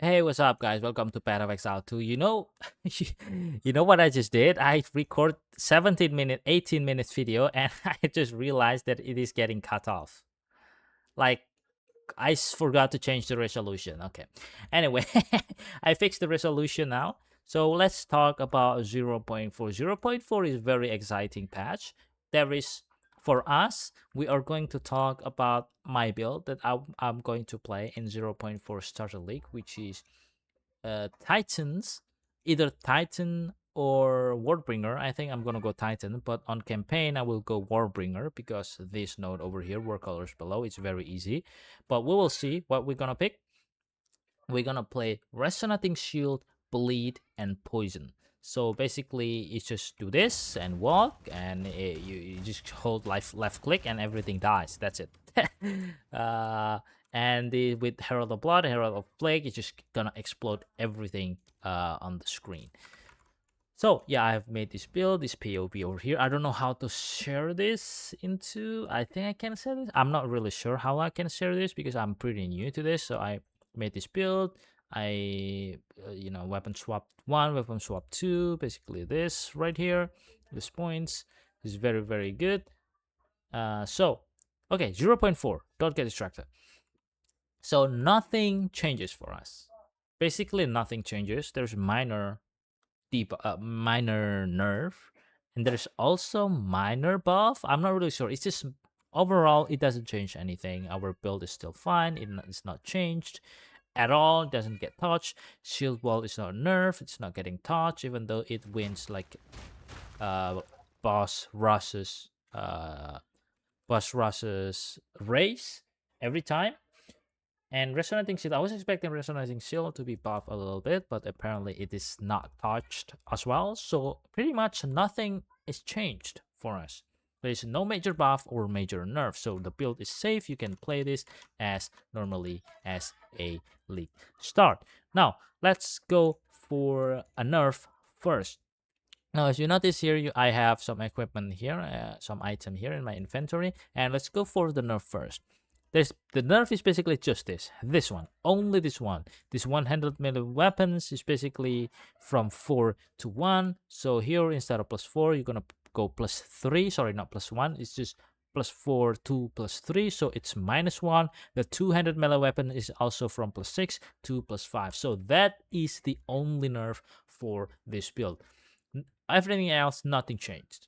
Hey, what's up, guys? Welcome to Path of Exile 2. You know what I just did? I record 17-minute, 18 minutes video, and I just realized that it is getting cut off. Like, forgot to change the resolution. Okay. Anyway, I fixed the resolution now. So let's talk about 0.4. 0.4 is very exciting patch. There is, for us, we are going to talk about my build that I'm going to play in 0.4 Starter League, which is Titans, either Titan or Warbringer. I think I'm gonna go Titan, but on campaign I will go Warbringer because this node over here, War Colors Below, it's very easy. But we will see what we're gonna pick. We're gonna play Resonating Shield, Bleed, and Poison. So basically, it's just do this and walk, and you just hold left click, and everything dies. That's it. uh, and with Herald of Blood, Herald of Plague, it's just gonna explode everything on the screen. So yeah, I've made this build, this POV over here. I don't know how to share this into. I think I can share this. I'm not really sure how I can share this because I'm pretty new to this. So I made this build. I weapon swap 1, weapon swap 2. Basically this right here. This points is very good. So okay, 0.4. Don't get distracted. So nothing changes for us. Basically nothing changes. There's minor nerf, and there's also minor buff. I'm not really sure. It's just overall it doesn't change anything. Our build is still fine. It's not changed at all. It doesn't get touched. Shield wall is not nerfed. It's not getting touched, even though it wins like boss rushes race every time. And Resonating Shield, I was expecting Resonating Shield to be buffed a little bit, but apparently it is not touched as well. So pretty much nothing is changed for us. There is no major buff or major nerf. So the build is safe. You can play this as normally as a league start. Now, let's go for a nerf first. Now, as you notice here, I have some equipment here, some item here in my inventory. And let's go for the nerf first. The nerf is basically just this one, only this one. This 100 melee weapons is basically from 4 to 1. So here instead of +4, you're gonna go +3. Sorry, not +1. It's just +4, 2, +3. So it's -1. The 200 melee weapon is also from +6 to +5. So that is the only nerf for this build. Everything else, nothing changed.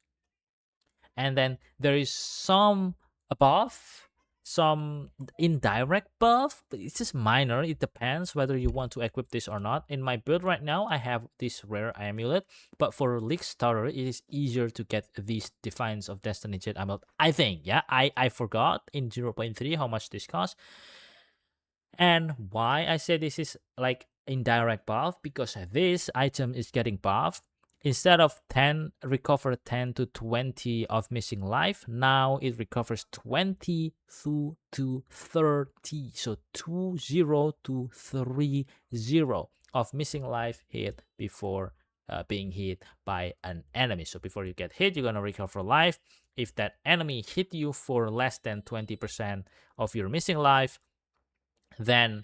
And then there is some buff, some indirect buff, but it's just minor. It depends whether you want to equip this or not. In my build right now, I have this rare amulet, but for League Starter, it is easier to get these Defiance of Destiny Jet amulet. I think, yeah, I forgot in 0.3 how much this costs. And why I say this is like indirect buff, because this item is getting buffed. Instead of 10, recover 10 to 20 of missing life, now it recovers 20 to 30. So 20 to 30 of missing life hit before being hit by an enemy. So before you get hit, you're going to recover life. If that enemy hit you for less than 20% of your missing life, then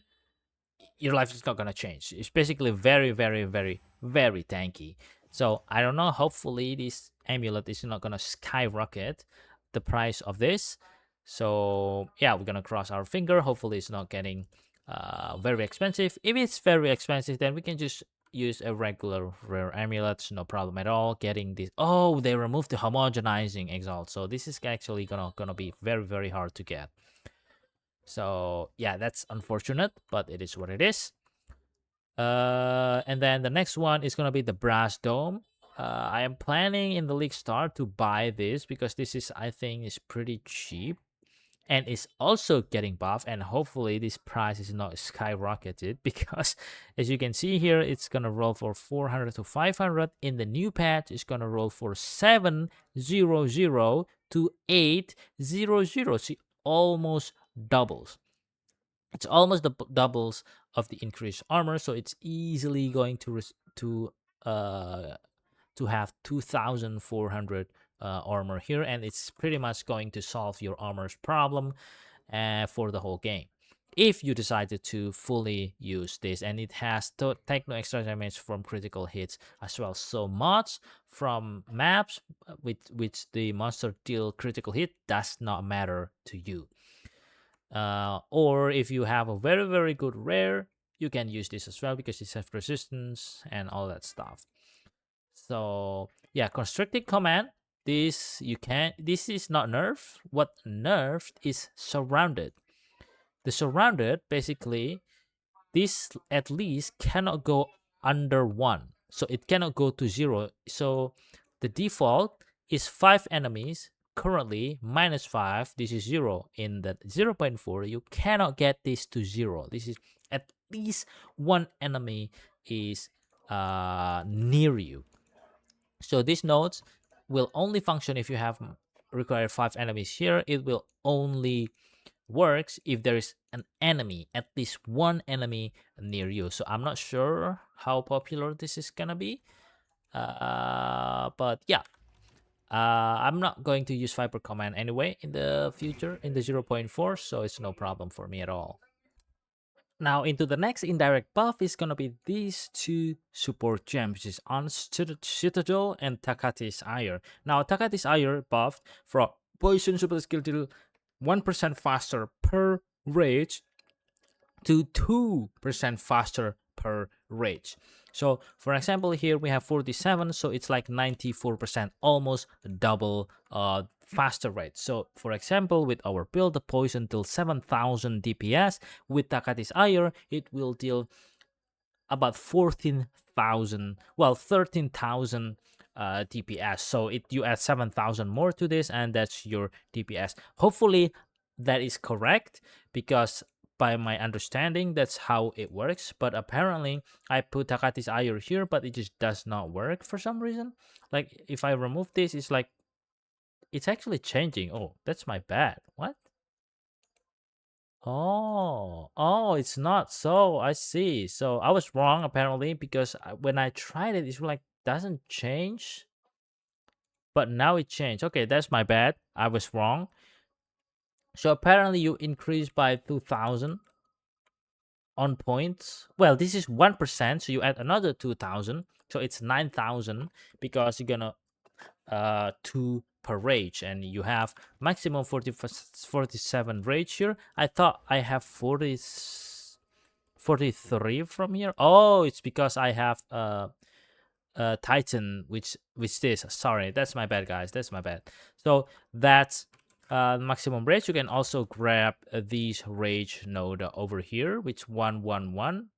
your life is not going to change. It's basically very tanky. So I don't know, hopefully this amulet is not going to skyrocket the price of this. So yeah, we're going to cross our finger. Hopefully it's not getting very expensive. If it's very expensive, then we can just use a regular rare amulet, no problem at all. Getting this, oh, they removed the homogenizing Exile, so this is actually gonna be very hard to get. So yeah, that's unfortunate, but it is what it is. And then the next one is gonna be the Brass Dome. I am planning in the League Start to buy this because this is, I think, is pretty cheap, and it's also getting buffed. And hopefully this price is not skyrocketed because, as you can see here, it's gonna roll for 400 to 500. In the new patch, it's gonna roll for 700 to 800. See, almost doubles. It's almost the doubles of the increased armor, so it's easily going to have 2,400 armor here, and it's pretty much going to solve your armor's problem for the whole game. if you decided to fully use this, and it has to take no extra damage from critical hits as well. So mods from maps with which the monster deal critical hit does not matter to you. Or if you have a very good rare, you can use this as well because it has resistance and all that stuff. So yeah, constricting command. This you can. This is not nerfed. What nerfed is surrounded. The surrounded basically, this at least cannot go under 1, so it cannot go to 0. So the default is 5 enemies. Currently -5, this is 0. In the 0.4 you cannot get this to 0. This is at least 1 enemy is near you. So these nodes will only function if you have required 5 enemies here. It will only works if there is an enemy, at least one enemy near you. So I'm not sure how popular this is gonna be, but yeah, I'm not going to use Viper Command anyway in the future in the 0.4, so it's no problem for me at all. Now into the next indirect buff is gonna be these two support gems, which is on Citadel and Takati's Ire. Now Takati's Ire buff for poison super skill deal 1% faster per rage to 2% faster per rage. So for example, here we have 47, so it's like 94%, almost double faster rate. So for example, with our build, the poison deal 7000 DPS. With Takati's Ire, it will deal about 14,000, well, 13,000 DPS. So you add 7,000 more to this, and that's your DPS. Hopefully that is correct, because by my understanding, that's how it works. But apparently, I put Takati's Ire here, but it just does not work for some reason. Like, if I remove this, it's like, it's actually changing. Oh, that's my bad. What? Oh, it's not. So I see. So I was wrong apparently, because when I tried it, it's like doesn't change. But now it changed. Okay, that's my bad. I was wrong. So apparently you increase by 2,000 on points. Well, this is 1%, so you add another 2,000. So it's 9,000, because you're gonna 2 per rage, and you have maximum 47 rage here. I thought I have 43 from here. Oh, it's because I have Titan, which this. Sorry, that's my bad, guys. That's my bad. So that's maximum rage. You can also grab these rage node over here, which 111.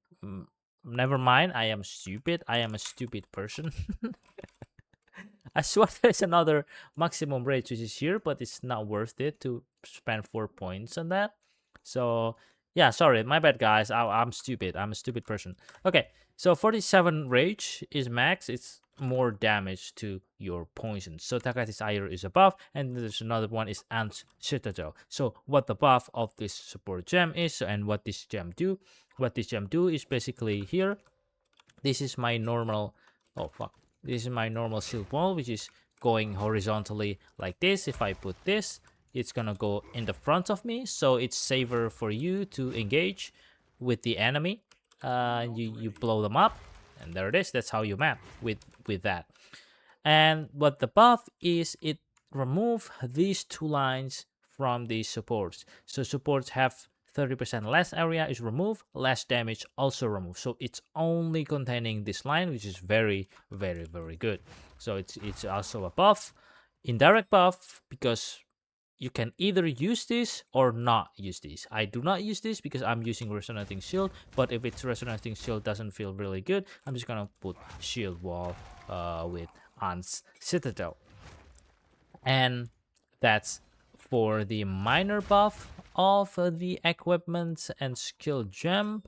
Never mind. I am stupid. I am a stupid person. I swear there's another maximum rate which is here, but it's not worth it to spend 4 points on that. So yeah, sorry, my bad, guys. I'm stupid. I'm a stupid person. Okay, so 47 rage is max. It's more damage to your poison. So Takati's Ire is a buff, and there's another one is Ant Citadel. So what the buff of this support gem is, and what this gem do? What this gem do is basically here. This is my normal. Oh fuck. This is my normal shield wall, which is going horizontally like this. If I put this, it's gonna go in the front of me, so it's safer for you to engage with the enemy. You blow them up, and there it is. That's how you map with that. And what the buff is, it remove these 2 lines from these supports. So supports have 30% less area is removed, less damage also removed. So it's only containing this line, which is very good. So it's also a buff, indirect buff, because you can either use this or not use this. I do not use this because I'm using Resonating Shield, but if it's Resonating Shield doesn't feel really good, I'm just gonna put Shield Wall with Ant's Citadel. And that's for the minor buff of the equipment and skill gem.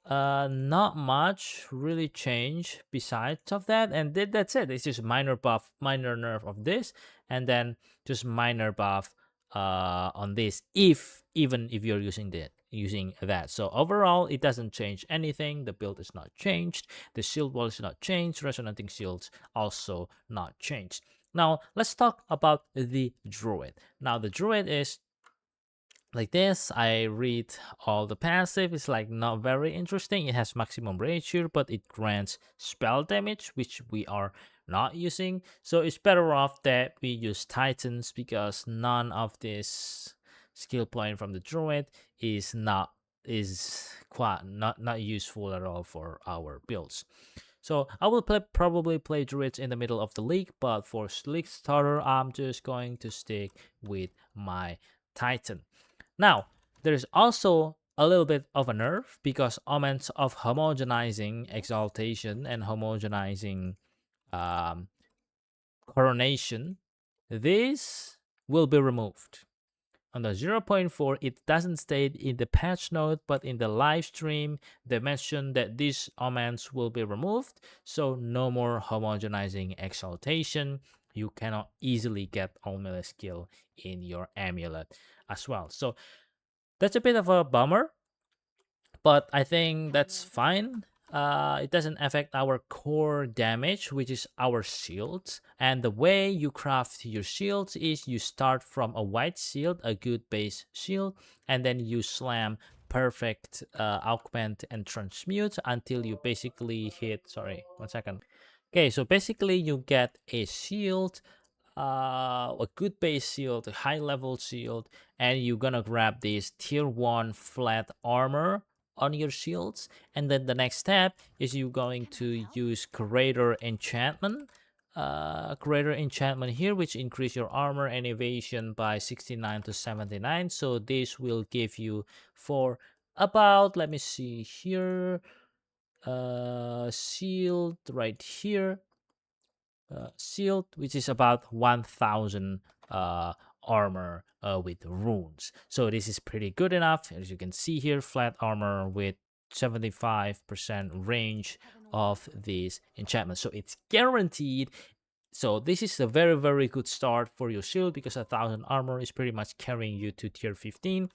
Not much really change besides of that, and that's it. It's just minor buff, minor nerf of this, and then just minor buff on this, even if you're using that. So overall, it doesn't change anything. The build is not changed, the shield wall is not changed, resonating shields also not changed. Now let's talk about the druid. Now the druid is like this. I read all the passive. It's like not very interesting. It has maximum rapier, but it grants spell damage, which we are not using. So it's better off that we use Titans, because none of this skill point from the druid is quite not useful at all for our builds. So I will probably play druids in the middle of the league, but for league starter, I'm just going to stick with my Titan. Now, there's also a little bit of a nerf, because omens of homogenizing exaltation and homogenizing um, coronation, this will be removed. On the 0.4, it doesn't state in the patch note, but in the live stream, they mentioned that these omens will be removed, so no more homogenizing exaltation. You cannot easily get all melee skill in your amulet as well. So that's a bit of a bummer, but I think that's fine. It doesn't affect our core damage, which is our shields. And the way you craft your shields is you start from a white shield, a good base shield, and then you slam perfect augment and transmute until you basically hit, sorry, 1 second. Okay, so basically you get a shield, a good base shield, a high level shield, and you're gonna grab this tier 1 flat armor on your shields. And then the next step is you're going to use greater enchantment. Greater enchantment here, which increase your armor and evasion by 69 to 79. So this will give you for about, let me see here, shield right here, shield, which is about 1000 armor with runes. So this is pretty good enough. As you can see here, flat armor with 75% range of this enchantment. So it's guaranteed. So this is a very, very good start for your shield, because 1000 armor is pretty much carrying you to tier 15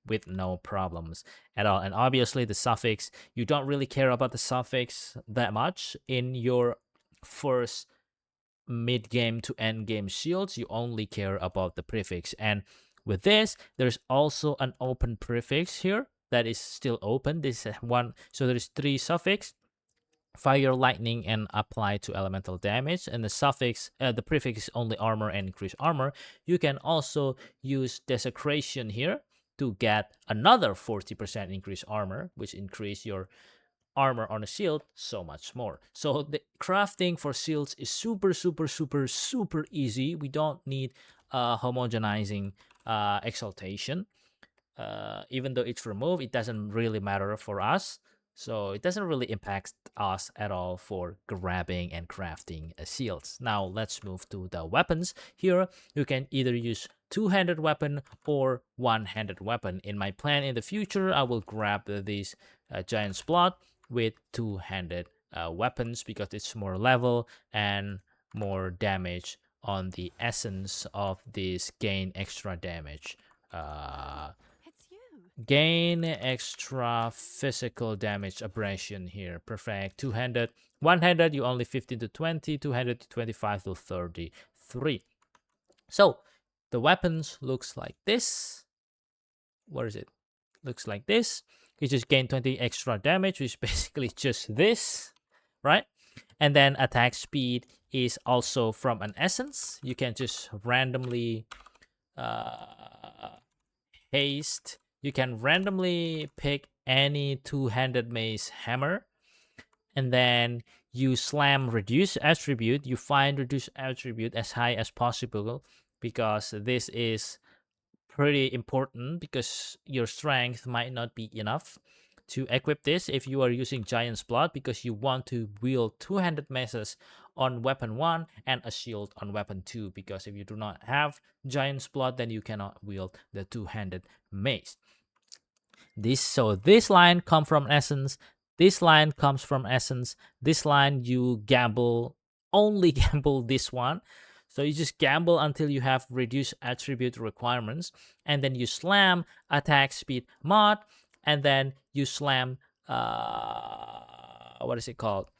with no problems at all. And obviously the suffix, you don't really care about the suffix that much in your first mid-game to end-game shields. You only care about the prefix. And with this, there's also an open prefix here that is still open. This is one, so there's 3 suffix: fire, lightning, and apply to elemental damage. And the suffix, the prefix is only armor and increase armor. You can also use desecration here to get another 40% increase armor, which increase your armor on a shield so much more. So the crafting for shields is super, super, super, super easy. We don't need homogenizing exaltation. Even though it's removed, it doesn't really matter for us. So it doesn't really impact us at all for grabbing and crafting shields. Now let's move to the weapons. Here you can either use two-handed weapon or one-handed weapon. In my plan in the future, I will grab this giant's blood with two-handed weapons, because it's more level and more damage on the essence of this gain extra damage. Gain extra physical damage abrasion here. Perfect. Two-handed. One-handed, you only 15 to 20. Two-handed, 25 to 33. So the weapons looks like this. Where is it? Looks like this. You just gain 20 extra damage, which is basically just this, right? And then attack speed is also from an essence. You can just randomly haste. You can randomly pick any two-handed mace hammer, and then you slam reduce attribute. You find reduce attribute as high as possible, because this is pretty important, because your strength might not be enough to equip this if you are using Giant's Blood, because you want to wield two-handed maces on weapon 1 and a shield on weapon 2, because if you do not have Giant's Blood, then you cannot wield the two-handed mace. This line comes from essence, this line comes from essence, this line you gamble, only gamble this one. So you just gamble until you have reduced attribute requirements, and then you slam attack speed mod, and then you slam what is it called?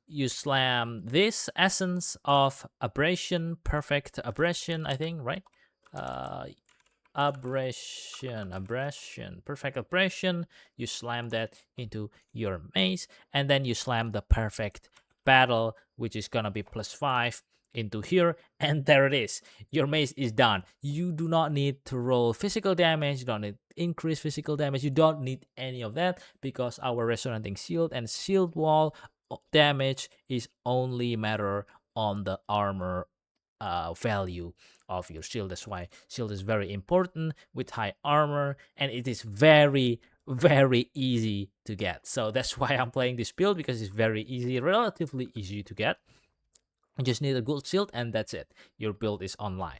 You slam this essence of abrasion, perfect abrasion, I think, right? abrasion, perfect abrasion. You slam that into your mace, and then you slam the perfect battle, which is gonna be +5 into here, and there it is. Your mace is done. You do not need to roll physical damage. You don't need increase physical damage. You don't need any of that because our resonating shield and shield wall damage is only matter on the armor value of your shield. That's why shield is very important with high armor, and it is very easy to get. So that's why I'm playing this build, because it's very easy, relatively easy to get. You just need a good shield and that's it. Your build is online.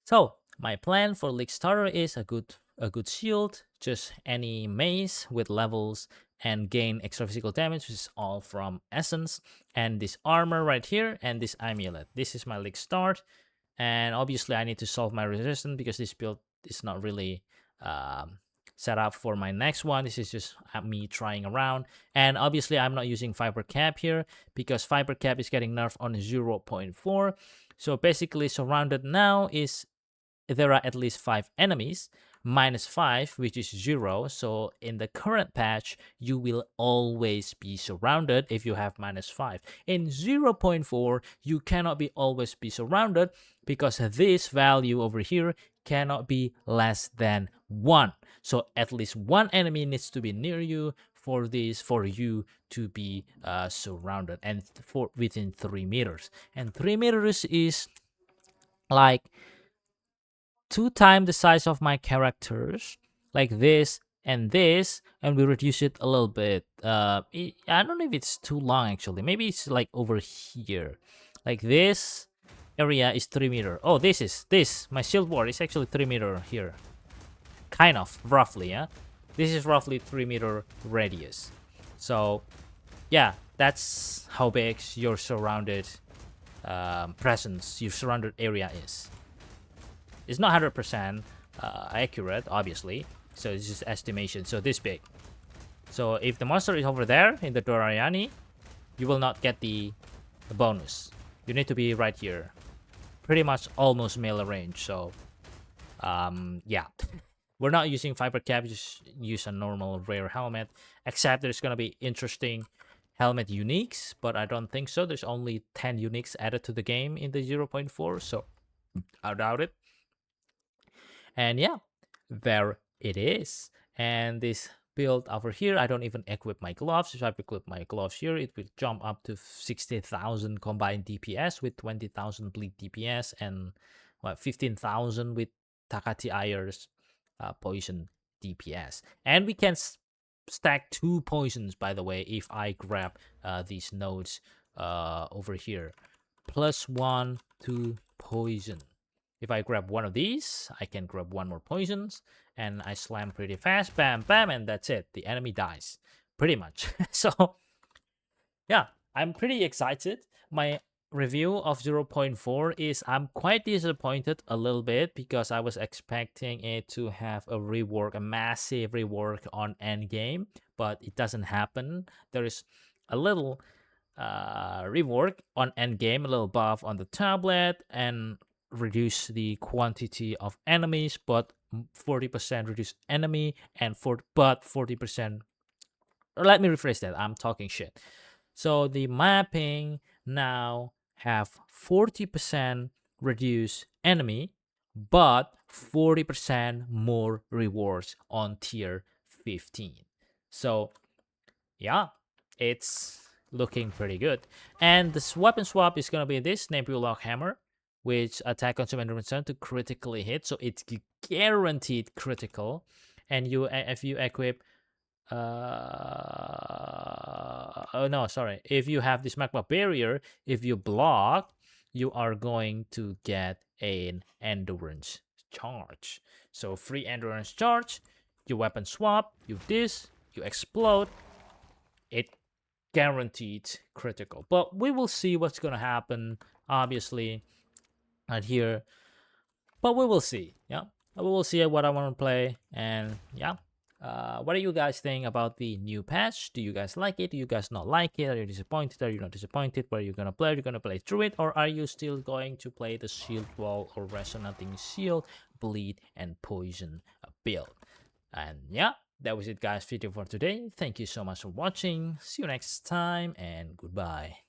So my plan for League Starter is a good shield, just any mace with levels and gain extra physical damage, which is all from Essence, and this armor right here, and this amulet. This is my League start, and obviously I need to solve my resistance because this build is not really set up for my next one. This is just me trying around, and obviously I'm not using Fiber Cap here because Fiber Cap is getting nerfed on 0.4. So basically surrounded now is there are at least 5 enemies, -5, which is 0. So in the current patch, you will always be surrounded if you have -5. In 0.4, you cannot be always be surrounded because this value over here cannot be less than 1. So at least one enemy needs to be near you for you to be surrounded, and for within 3 meters. And 3 meters is like 2 times the size of my characters, like this, and we reduce it a little bit. I don't know if it's too long actually. Maybe it's like over here, like this area is 3 meter. Oh, this my shield wall is actually 3 meter here, kind of roughly. Yeah, this is roughly 3 meter radius. So yeah, that's how big your surrounded presence, your surrounded area is. It's not 100% accurate, obviously. So it's just estimation. So this big. So if the monster is over there in the Dorayani, you will not get the bonus. You need to be right here. Pretty much almost melee range. So yeah. We're not using Fiber Cap, just use a normal rare helmet. Except there's gonna be interesting helmet uniques, but I don't think so. There's only 10 uniques added to the game in the 0.4, so I doubt it. And yeah, there it is. And this build over here, I don't even equip my gloves. If I equip my gloves here, it will jump up to 60,000 combined DPS with 20,000 bleed DPS and what 15,000 with Takati Ayer's poison DPS. And we can stack 2 poisons, by the way, if I grab these nodes over here. +1 to poison. If I grab one of these, I can grab 1 more poisons, and I slam pretty fast, bam, bam, and that's it. The enemy dies, pretty much. So, yeah, I'm pretty excited. My review of 0.4 is I'm quite disappointed a little bit because I was expecting it to have a rework, a massive rework on Endgame, but it doesn't happen. There is a little rework on Endgame, a little buff on the tablet, and reduce the quantity of enemies, but 40% reduce enemy, and 40%. Let me rephrase that. I'm talking shit. So the mapping now have 40% reduce enemy, but 40% more rewards on tier 15. So yeah, it's looking pretty good. And this weapon swap is gonna be this Nebula Hammer, which attack, consume, and return to critically hit. So it's guaranteed critical. And if you equip oh no, sorry. If you have this magma barrier, if you block, you are going to get an endurance charge. So free endurance charge, you weapon swap, you explode, it guaranteed critical. But we will see what's gonna happen, obviously, right here. But we will see, yeah. We will see what I want to play, and yeah, What do you guys think about the new patch? Do you guys like it? Do you guys not like it? Are you disappointed? Are you not disappointed? What are you gonna play? Are you gonna play through it, or are you still going to play the Shield Wall or Resonating Shield, Bleed, and Poison build? And yeah, that was it, guys. Video for today. Thank you so much for watching. See you next time, and goodbye.